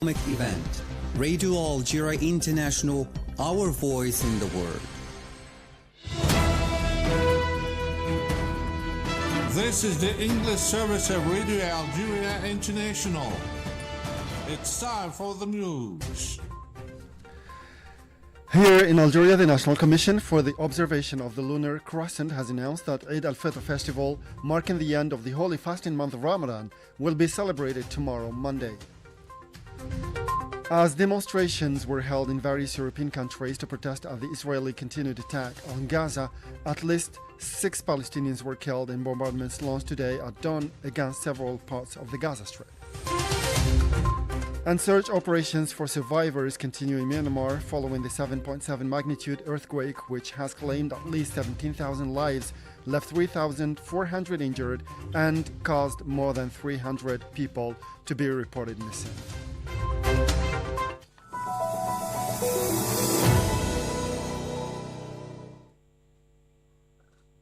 event. Radio Algeria International, our voice in the world. This is the English service of Radio Algeria International. It's time for the news. Here in Algeria, the National Commission for the Observation of the Lunar Crescent has announced that Eid al-Fitr festival, marking the end of the holy fasting month of Ramadan, will be celebrated tomorrow, Monday. As demonstrations were held in various European countries to protest at the Israeli continued attack on Gaza, at least 6 Palestinians were killed in bombardments launched today at dawn against several parts of the Gaza Strip. And search operations for survivors continue in Myanmar following the 7.7 magnitude earthquake, which has claimed at least 17,000 lives, left 3,400 injured, and caused more than 300 people to be reported missing.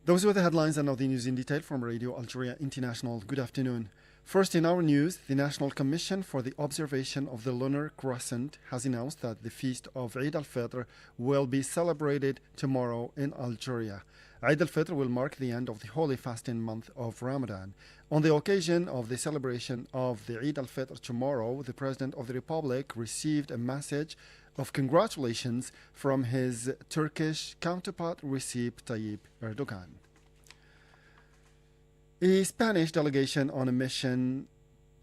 Those were the headlines, and now the news in detail from Radio Algeria International. Good afternoon. First in our news, the National Commission for the Observation of the Lunar Crescent has announced that the feast of Eid al-Fitr will be celebrated tomorrow in Algeria. Eid al-Fitr will mark the end of the holy fasting month of Ramadan. On the occasion of the celebration of the Eid al-Fitr tomorrow, the President of the Republic received a message of congratulations from his Turkish counterpart Recep Tayyip Erdogan. A Spanish delegation on a mission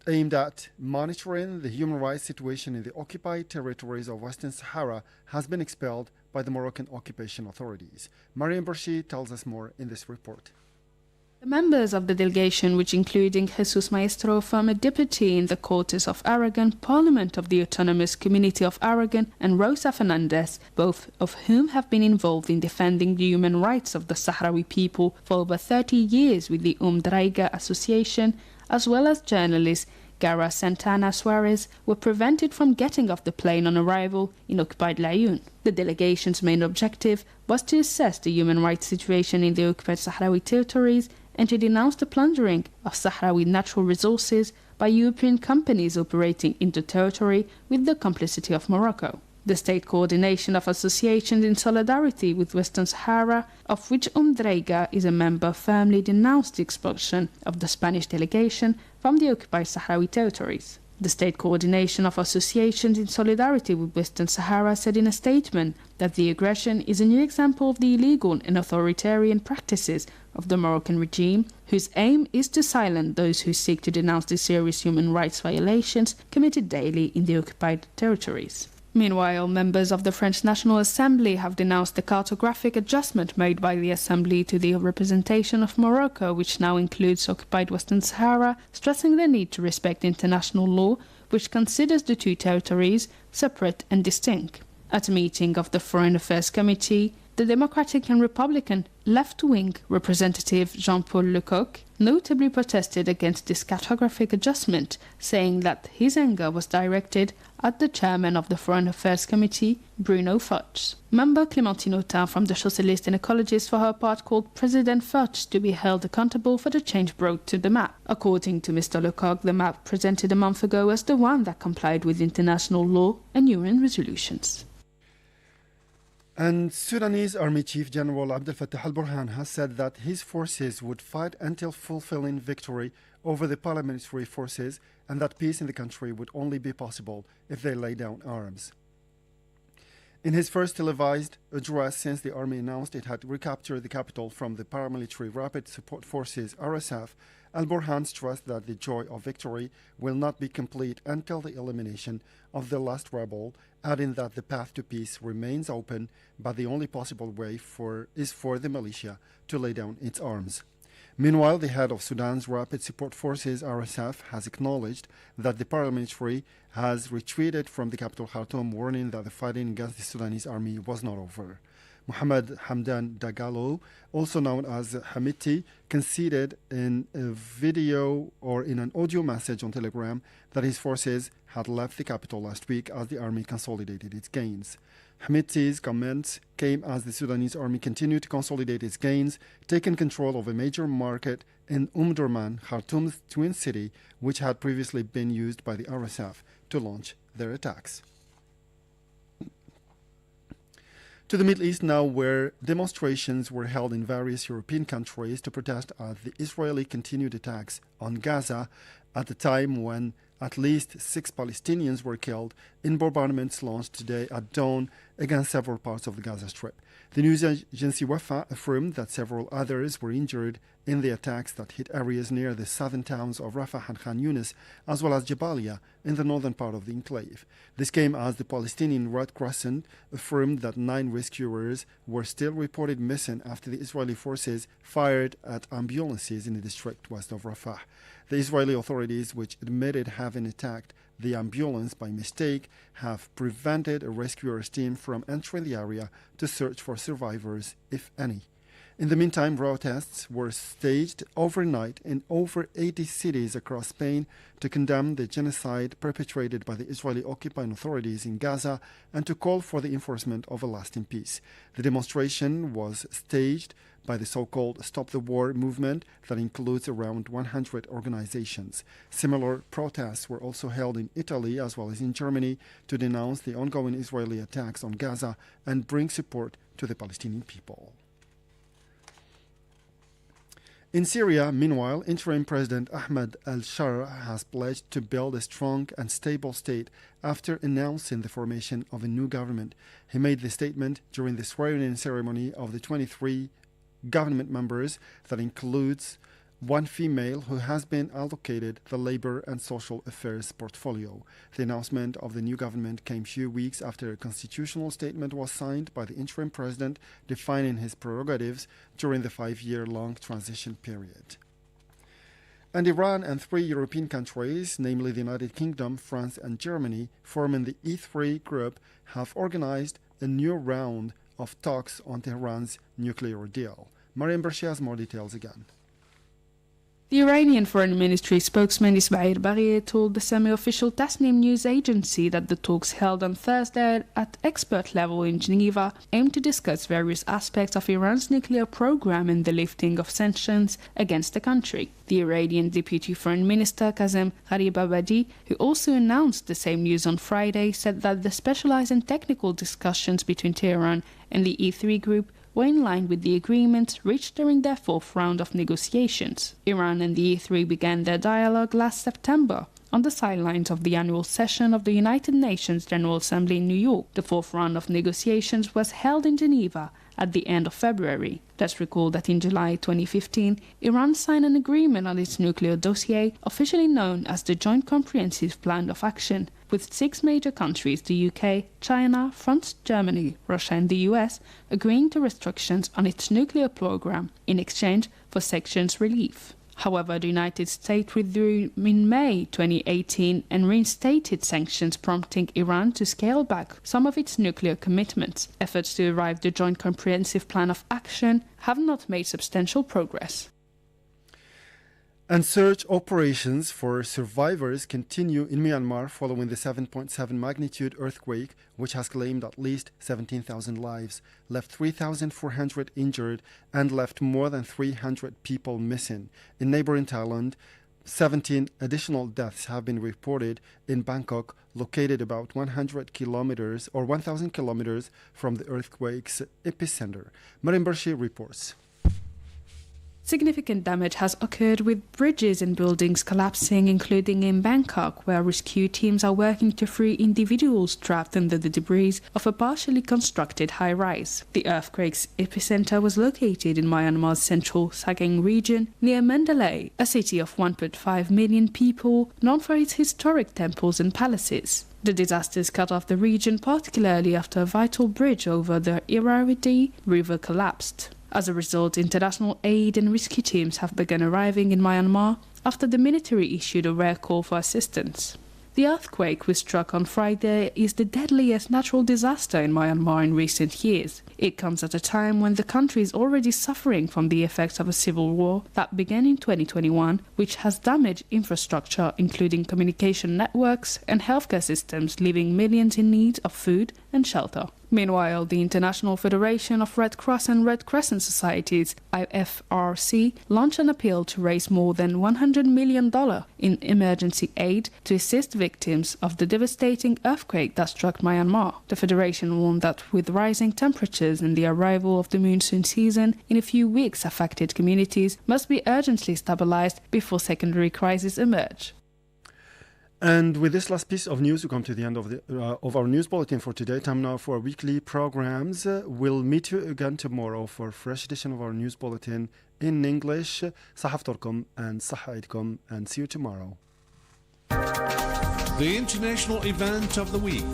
aimed at monitoring the human rights situation in the occupied territories of Western Sahara has been expelled by the Moroccan occupation authorities. Mariam Bershi tells us more in this report. The members of the delegation, which including Jesus Maestro, former deputy in the Cortes of Aragon, Parliament of the Autonomous Community of Aragon, and Rosa Fernandez, both of whom have been involved in defending the human rights of the Sahrawi people for over 30 years with the Draiga Association, as well as journalist Gara Santana Suarez, were prevented from getting off the plane on arrival in occupied Laayoune. The delegation's main objective was to assess the human rights situation in the occupied Sahrawi territories and to denounce the plundering of Sahrawi natural resources by European companies operating in the territory with the complicity of Morocco. The State Coordination of Associations in Solidarity with Western Sahara, of which Draiga is a member, firmly denounced the expulsion of the Spanish delegation from the occupied Sahrawi territories. The State Coordination of Associations in Solidarity with Western Sahara said in a statement that the aggression is a new example of the illegal and authoritarian practices of the Moroccan regime, whose aim is to silence those who seek to denounce the serious human rights violations committed daily in the occupied territories. Meanwhile, members of the French National Assembly have denounced the cartographic adjustment made by the Assembly to the representation of Morocco, which now includes occupied Western Sahara, stressing the need to respect international law, which considers the two territories separate and distinct. At a meeting of the Foreign Affairs Committee, the Democratic and Republican left-wing representative Jean-Paul Lecoq notably protested against this cartographic adjustment, saying that his anger was directed at the chairman of the Foreign Affairs Committee, Bruno Fuchs. Member Clémentine Autain from the Socialists and Ecologists, for her part, called President Fuchs to be held accountable for the change brought to the map. According to Mr. Lecoq, the map presented a month ago was the one that complied with international law and UN resolutions. And Sudanese Army Chief General Abdel Fattah al-Burhan has said that his forces would fight until fulfilling victory over the paramilitary forces, and that peace in the country would only be possible if they lay down arms. In his first televised address since the army announced it had recaptured the capital from the paramilitary Rapid Support Forces (RSF), al-Burhan stressed that the joy of victory will not be complete until the elimination of the last rebel, adding that the path to peace remains open, but the only possible way is for the militia to lay down its arms. Meanwhile, the head of Sudan's Rapid Support Forces (RSF) has acknowledged that the paramilitary has retreated from the capital Khartoum, warning that the fighting against the Sudanese army was not over. Mohamed Hamdan Dagalo, also known as Hamiti, conceded in a video or in an audio message on Telegram that his forces had left the capital last week as the army consolidated its gains. Hamiti's comments came as the Sudanese army continued to consolidate its gains, taking control of a major market in Omdurman, Khartoum's twin city, which had previously been used by the RSF to launch their attacks. To the Middle East now, where demonstrations were held in various European countries to protest at the Israeli continued attacks on Gaza at the time when at least 6 Palestinians were killed in bombardments launched today at dawn against several parts of the Gaza Strip. The news agency Wafa affirmed that several others were injured in the attacks that hit areas near the southern towns of Rafah and Khan Yunis, as well as Jabalia in the northern part of the enclave. This came as the Palestinian Red Crescent affirmed that 9 rescuers were still reported missing after the Israeli forces fired at ambulances in the district west of Rafah. The Israeli authorities, which admitted having attacked the ambulance by mistake, have prevented a rescuers team from entering the area to search for survivors, if any. In the meantime, protests were staged overnight in over 80 cities across Spain to condemn the genocide perpetrated by the Israeli occupying authorities in Gaza and to call for the enforcement of a lasting peace. The demonstration was staged by the so-called Stop the War movement that includes around 100 organizations. Similar protests were also held in Italy as well as in Germany to denounce the ongoing Israeli attacks on Gaza and bring support to the Palestinian people. In Syria, meanwhile, interim President Ahmed al-Shara has pledged to build a strong and stable state after announcing the formation of a new government. He made the statement during the swearing-in ceremony of the 23 government members that includes one female who has been allocated the Labor and Social Affairs portfolio. The announcement of the new government came few weeks after a constitutional statement was signed by the interim president defining his prerogatives during the 5-year-long transition period. And Iran and 3 European countries, namely the United Kingdom, France and Germany, forming the eThe group, have organized a new round of talks on Tehran's nuclear deal. Mariam Bershi has more details again. The Iranian Foreign Ministry spokesman Ismail Bagheri told the semi-official Tasnim news agency that the talks held on Thursday at expert level in Geneva aimed to discuss various aspects of Iran's nuclear program and the lifting of sanctions against the country. The Iranian Deputy Foreign Minister Kazem Gharibabadi, who also announced the same news on Friday, said that the specialized and technical discussions between Tehran and the eThe group were in line with the agreements reached during their 4th round of negotiations. Iran and the eThe began their dialogue last September on the sidelines of the annual session of the United Nations General Assembly in New York. The 4th round of negotiations was held in Geneva at the end of February. Let's recall that in July 2015, Iran signed an agreement on its nuclear dossier, officially known as the Joint Comprehensive Plan of Action, with 6 major countries, the UK, China, France, Germany, Russia and the US, agreeing to restrictions on its nuclear program in exchange for sanctions relief. However, the United States withdrew in May 2018 and reinstated sanctions, prompting Iran to scale back some of its nuclear commitments. Efforts to arrive at the Joint Comprehensive Plan of Action have not made substantial progress. And search operations for survivors continue in Myanmar following the 7.7 magnitude earthquake, which has claimed at least 17,000 lives, left 3,400 injured, and left more than 300 people missing. In neighboring Thailand, 17 additional deaths have been reported in Bangkok, located about 100 kilometers or 1,000 kilometers from the earthquake's epicenter. Mariam Bershi reports. Significant damage has occurred with bridges and buildings collapsing, including in Bangkok, where rescue teams are working to free individuals trapped under the debris of a partially constructed high-rise. The earthquake's epicenter was located in Myanmar's central Sagaing region, near Mandalay, a city of 1.5 million people, known for its historic temples and palaces. The disasters cut off the region, particularly after a vital bridge over the Irrawaddy River collapsed. As a result, international aid and rescue teams have begun arriving in Myanmar after the military issued a rare call for assistance. The earthquake, which struck on Friday, is the deadliest natural disaster in Myanmar in recent years. It comes at a time when the country is already suffering from the effects of a civil war that began in 2021, which has damaged infrastructure, including communication networks and healthcare systems, leaving millions in need of food and shelter. Meanwhile, the International Federation of Red Cross and Red Crescent Societies, IFRC, launched an appeal to raise more than $100 million in emergency aid to assist victims of the devastating earthquake that struck Myanmar. The Federation warned that with rising temperatures and the arrival of the monsoon season in a few weeks, affected communities must be urgently stabilized before secondary crises emerge. And with this last piece of news, we come to the end of our news bulletin for today. Time now for our weekly programs. We'll meet you again tomorrow for a fresh edition of our news bulletin in English. صحة فطوركم and صحة عيدكم, and see you tomorrow. The international event of the week.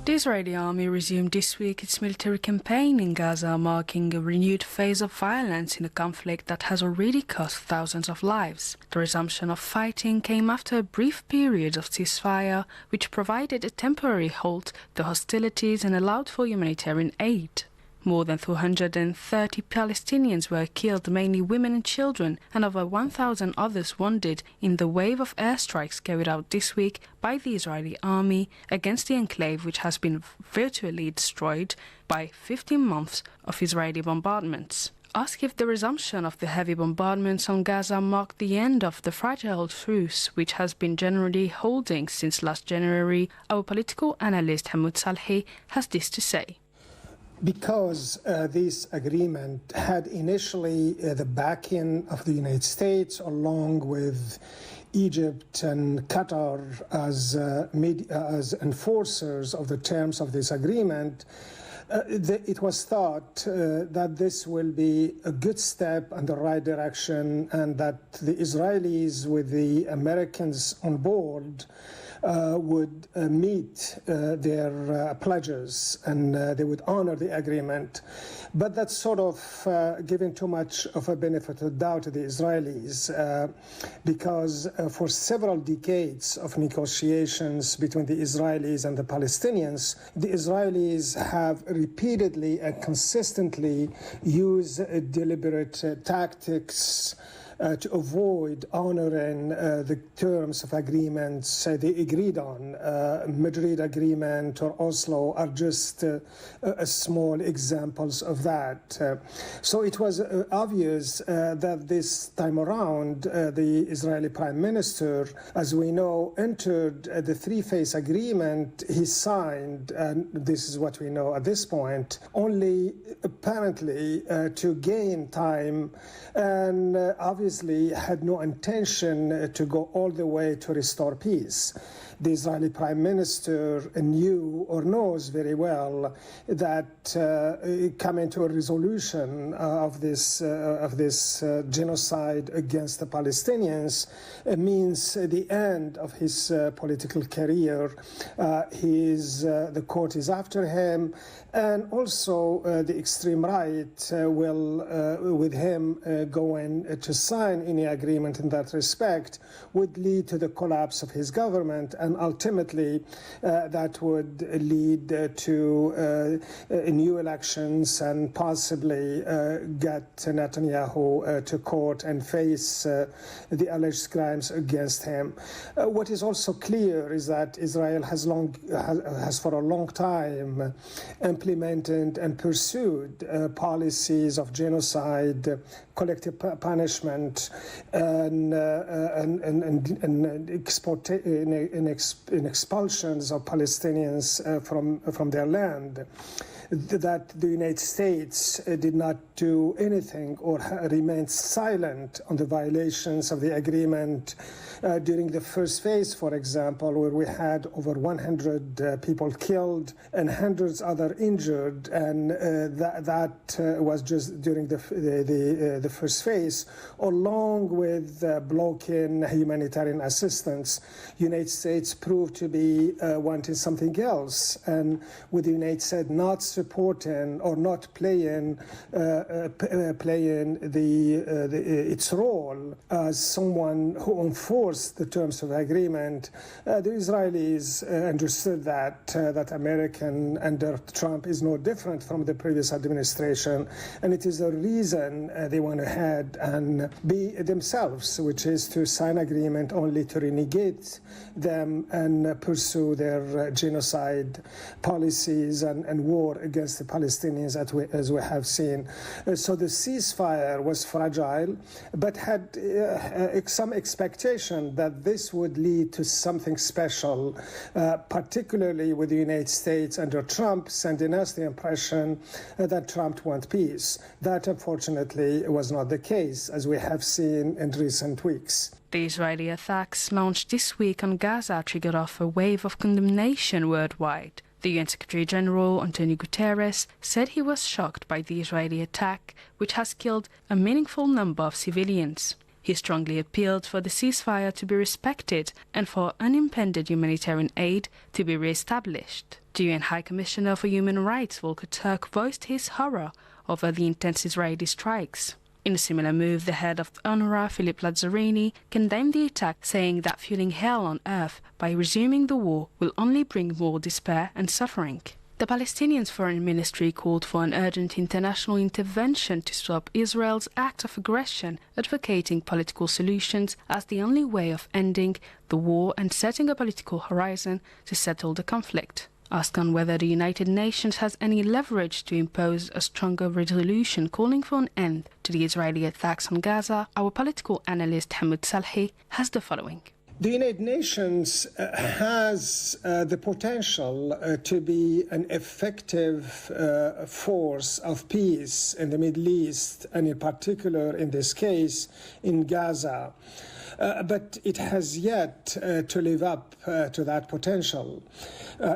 The Israeli army resumed this week its military campaign in Gaza, marking a renewed phase of violence in a conflict that has already cost thousands of lives. The resumption of fighting came after a brief period of ceasefire, which provided a temporary halt to hostilities and allowed for humanitarian aid. More than 230 Palestinians were killed, mainly women and children, and over 1,000 others wounded in the wave of airstrikes carried out this week by the Israeli army against the enclave, which has been virtually destroyed by 15 months of Israeli bombardments. Asked if the resumption of the heavy bombardments on Gaza marked the end of the fragile truce which has been generally holding since last January, our political analyst Hamoud Salhi has this to say. Because this agreement had initially the backing of the United States, along with Egypt and Qatar as enforcers of the terms of this agreement, it was thought that this will be a good step in the right direction, and that the Israelis, with the Americans on board, would meet their pledges, and they would honor the agreement. But that's sort of giving too much of a benefit of the doubt to the Israelis, because for several decades of negotiations between the Israelis and the Palestinians, the Israelis have repeatedly and consistently used deliberate tactics to avoid honoring the terms of agreements they agreed on. Madrid Agreement or Oslo are just small examples of that. So it was obvious that this time around the Israeli Prime Minister, as we know, entered the three-phase agreement he signed, and this is what we know at this point, only apparently to gain time, and obviously had no intention to go all the way to restore peace. The Israeli Prime Minister knew or knows very well that coming to a resolution of this genocide against the Palestinians means the end of his political career. The court is after him, and also the extreme right will, with him going to sign any agreement in that respect, would lead to the collapse of his government, and ultimately that would lead to new elections and possibly get Netanyahu to court and face the alleged crimes against him. What is also clear is that Israel has for a long time implemented and pursued policies of genocide, collective punishment, and expulsions of Palestinians from their land. That the United States did not do anything or remained silent on the violations of the agreement during the first phase, for example, where we had over 100 people killed and hundreds other injured, and that was just during the first phase, along with blocking humanitarian assistance. United States proved to be wanting something else, and with the United States not supporting or not playing its role as someone who enforced the terms of the agreement, the Israelis understood that American under Trump is no different from the previous administration, and it is a reason they went ahead and be themselves, which is to sign agreement only to renegade them and pursue their genocide policies and war against the Palestinians, as we have seen. So the ceasefire was fragile, but had some expectation that this would lead to something special, particularly with the United States under Trump, sending us the impression that Trump wants peace. That, unfortunately, was not the case, as we have seen in recent weeks. The Israeli attacks launched this week on Gaza triggered off a wave of condemnation worldwide. The UN Secretary-General, Antonio Guterres, said he was shocked by the Israeli attack, which has killed a meaningful number of civilians. He strongly appealed for the ceasefire to be respected and for unimpeded humanitarian aid to be re-established. The UN High Commissioner for Human Rights, Volker Turk, voiced his horror over the intense Israeli strikes. In a similar move, the head of UNRWA, Philip Lazzarini, condemned the attack, saying that fueling hell on earth by resuming the war will only bring more despair and suffering. The Palestinian Foreign Ministry called for an urgent international intervention to stop Israel's act of aggression, advocating political solutions as the only way of ending the war and setting a political horizon to settle the conflict. Asked on whether the United Nations has any leverage to impose a stronger resolution calling for an end to the Israeli attacks on Gaza, our political analyst Hamid Salhi has the following. The United Nations has the potential to be an effective force of peace in the Middle East, and in particular, in this case, in Gaza. But it has yet to live up to that potential.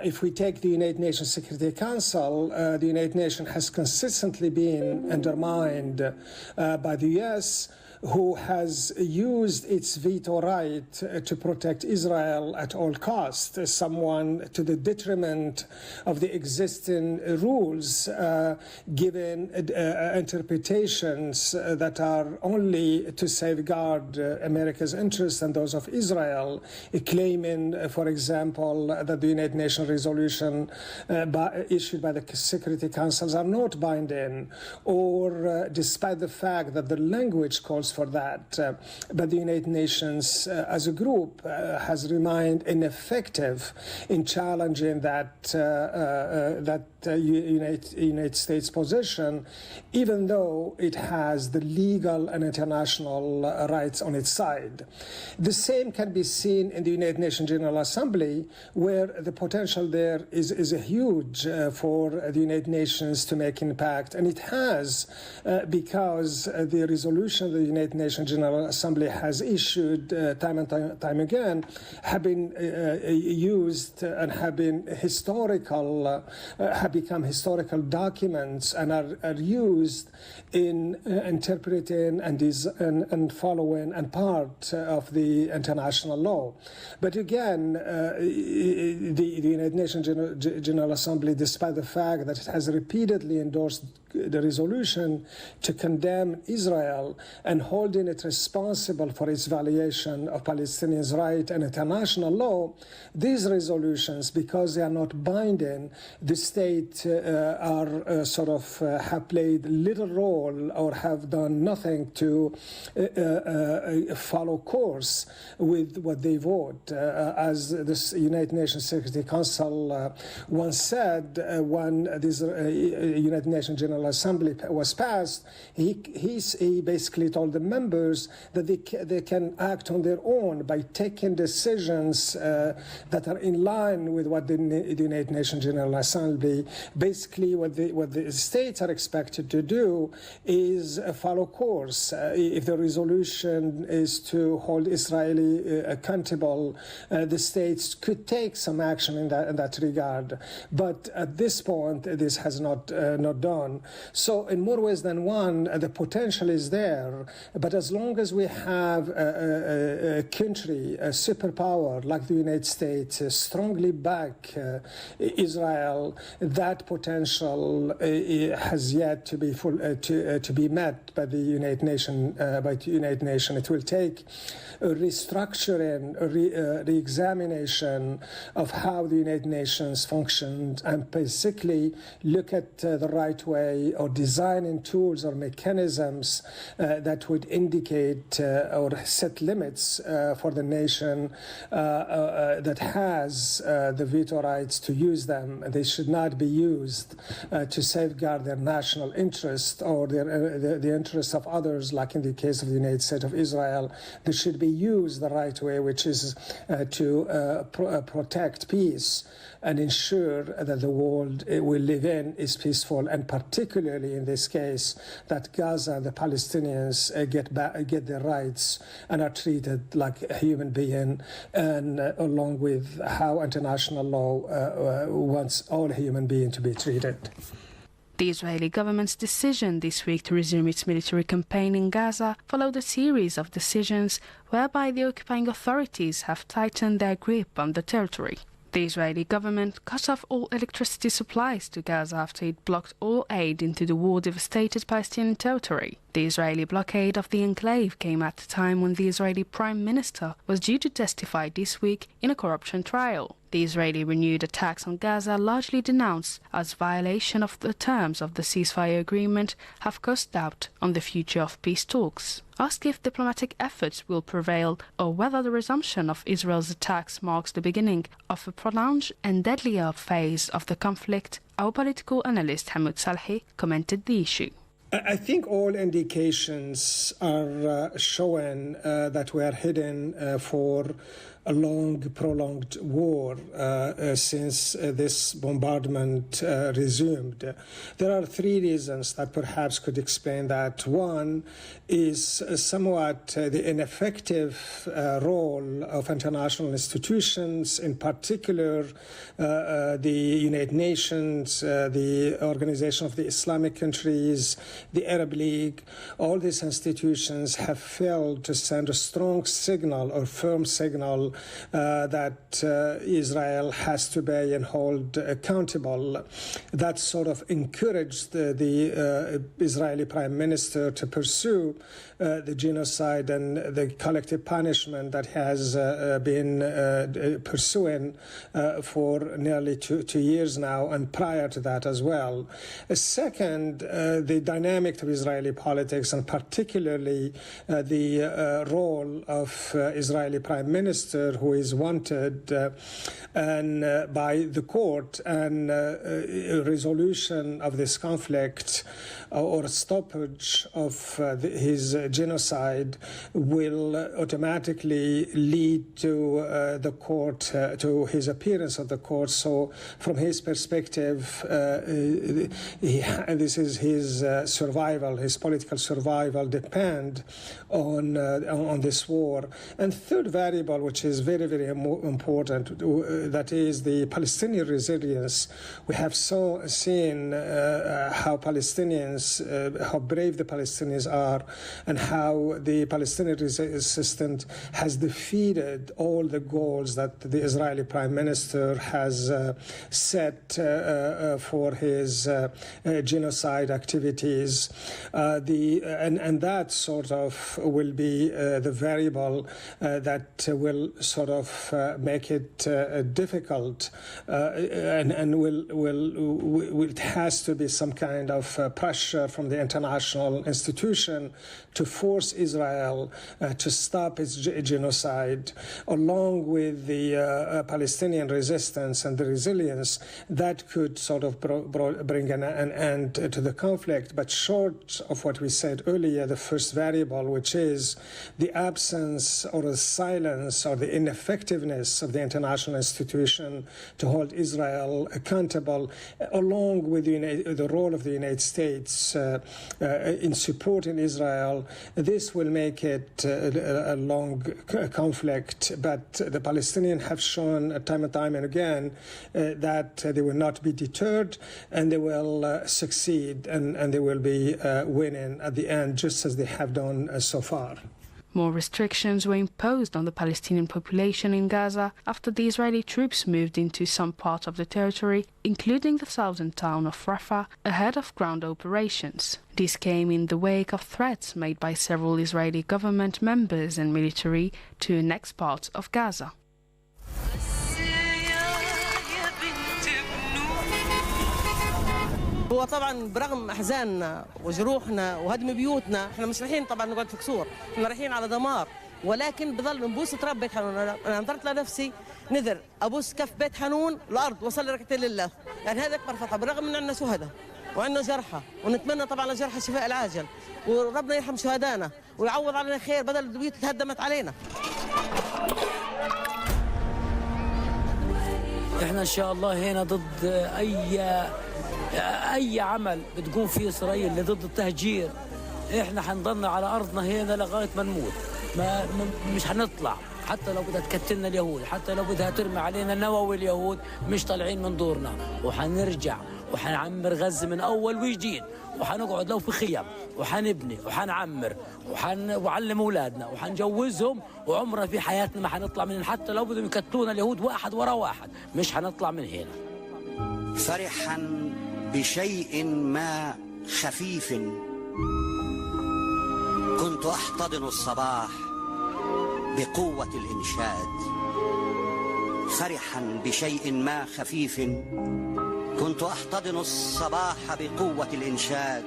If we take the United Nations Security Council, the United Nations has consistently been undermined by the U.S., who has used its veto right to protect Israel at all costs, someone to the detriment of the existing rules, given interpretations that are only to safeguard America's interests and those of Israel, claiming, for example, that the United Nations resolution issued by the Security Councils are not binding, or despite the fact that the language calls for that, but the United Nations as a group has remained ineffective in challenging that United States position, even though it has the legal and international rights on its side. The same can be seen in the United Nations General Assembly, where the potential there is huge for the United Nations to make impact, and it has because the resolution of the United Nations General Assembly has issued time and time again have been used and have been have become historical documents and are used in interpreting and following and part of the international law. But again, the United Nations General Assembly, despite the fact that it has repeatedly endorsed the resolution to condemn Israel and holding it responsible for its violation of Palestinians' rights and international law, these resolutions, because they are not binding, the state have played little role or have done nothing to follow course with what they vote. As the United Nations Security Council once said, when this United Nations General Assembly was passed, he basically told the members that they can act on their own by taking decisions that are in line with what the United Nations General Assembly, basically what the states are expected to do is follow course. If the resolution is to hold Israeli accountable, the states could take some action in that regard. But at this point, this has not done. So in more ways than one, the potential is there. But as long as we have a country, a superpower like the United States, strongly back Israel, that potential has yet to be met by the United Nations. It will take a restructuring, a re-examination of how the United Nations functions, and basically look at the right way way or designing tools or mechanisms that would indicate or set limits for the nation that has the veto rights to use them. They should not be used to safeguard their national interest or the interests of others, like in the case of the United States of Israel. They should be used the right way, which is to protect peace and ensure that the world we live in is peaceful, and particularly in this case, that Gaza and the Palestinians get their rights and are treated like a human being, and along with how international law wants all human beings to be treated. The Israeli government's decision this week to resume its military campaign in Gaza followed a series of decisions whereby the occupying authorities have tightened their grip on the territory. The Israeli government cut off all electricity supplies to Gaza after it blocked all aid into the war-devastated Palestinian territory. The Israeli blockade of the enclave came at a time when the Israeli Prime Minister was due to testify this week in a corruption trial. The Israeli renewed attacks on Gaza, largely denounced as violation of the terms of the ceasefire agreement, have cast doubt on the future of peace talks. Asked if diplomatic efforts will prevail or whether the resumption of Israel's attacks marks the beginning of a prolonged and deadlier phase of the conflict, our political analyst Hamoud Salhi commented the issue. I think all indications are showing that we are heading for a long, prolonged war since this bombardment resumed. There are three reasons that perhaps could explain that. One is somewhat the ineffective role of international institutions, in particular the United Nations, the Organization of the Islamic Countries, the Arab League. All these institutions have failed to send a strong signal or firm signal that Israel has to be and hold accountable. That sort of encouraged the Israeli Prime Minister to pursue the genocide and the collective punishment that has been pursuing for nearly two years now, and prior to that as well. Second, the dynamic of Israeli politics, and particularly the role of Israeli Prime Minister, who is wanted by the court, and resolution of this conflict or stoppage of his genocide will automatically lead to the court, to his appearance of the court. So from his perspective, this is his survival, his political survival depend on this war. And third variable, which is very, very important, that is the Palestinian resilience. We have seen how Palestinians, how brave the Palestinians are, and how the Palestinian resistance has defeated all the goals that the Israeli Prime Minister has set for his genocide activities. And that sort of will be the variable that will sort of make it difficult, and it has to be some kind of pressure from the international institution to force Israel to stop its genocide, along with the Palestinian resistance and the resilience that could sort of bring an end to the conflict. But short of what we said earlier, the first variable, which is the absence or the silence or the ineffectiveness of the international institution to hold Israel accountable, along with the role of the United States in supporting Israel, this will make it a long conflict. But the Palestinians have shown time and time and again that they will not be deterred, and they will succeed, and they will be winning at the end, just as they have done so far. More restrictions were imposed on the Palestinian population in Gaza after the Israeli troops moved into some part of the territory, including the southern town of Rafah, ahead of ground operations. This came in the wake of threats made by several Israeli government members and military to annex parts of Gaza. هو طبعا برغم احزاننا وجروحنا وهدم بيوتنا، احنا مش رايحين طبعا نقعد في كسور، احنا رايحين على دمار، ولكن بضل نبوس تراب بيت حنون. انا نظرت لنفسي نذر ابوس كف بيت حنون الارض واصلي ركعتين لله، يعني هذا اكبر فتحه، بالرغم من عندنا شهداء وعندنا جرحى، ونتمنى طبعا لجرحى الشفاء العاجل، وربنا يرحم شهدائنا ويعوض علينا خير بدل البيوت اللي تهدمت علينا. احنا ان شاء الله هنا ضد اي عمل بتقوم فيه اسرائيل اللي ضد التهجير. احنا حنضلنا على ارضنا هنا لغايه ما نموت، مش هنطلع، حتى لو بدها تكتلنا اليهود، حتى لو بدها ترمي علينا نووي اليهود مش طالعين من دورنا، وحنرجع وحنعمر غزه من اول وجديد، وحنقعد لو في خيام وحنبني وحنعمر وعلم اولادنا وحنجوزهم، وعمرنا في حياتنا ما حنطلع من هنا، حتى لو بدهم يكتلونا اليهود واحد ورا واحد مش حنطلع من هنا. فرحا بشيء ما خفيف كنت أحتضن الصباح بقوة الإنشاد. فرحا بشيء ما خفيف كنت أحتضن الصباح بقوة الإنشاد.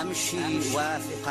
أمشي وافقا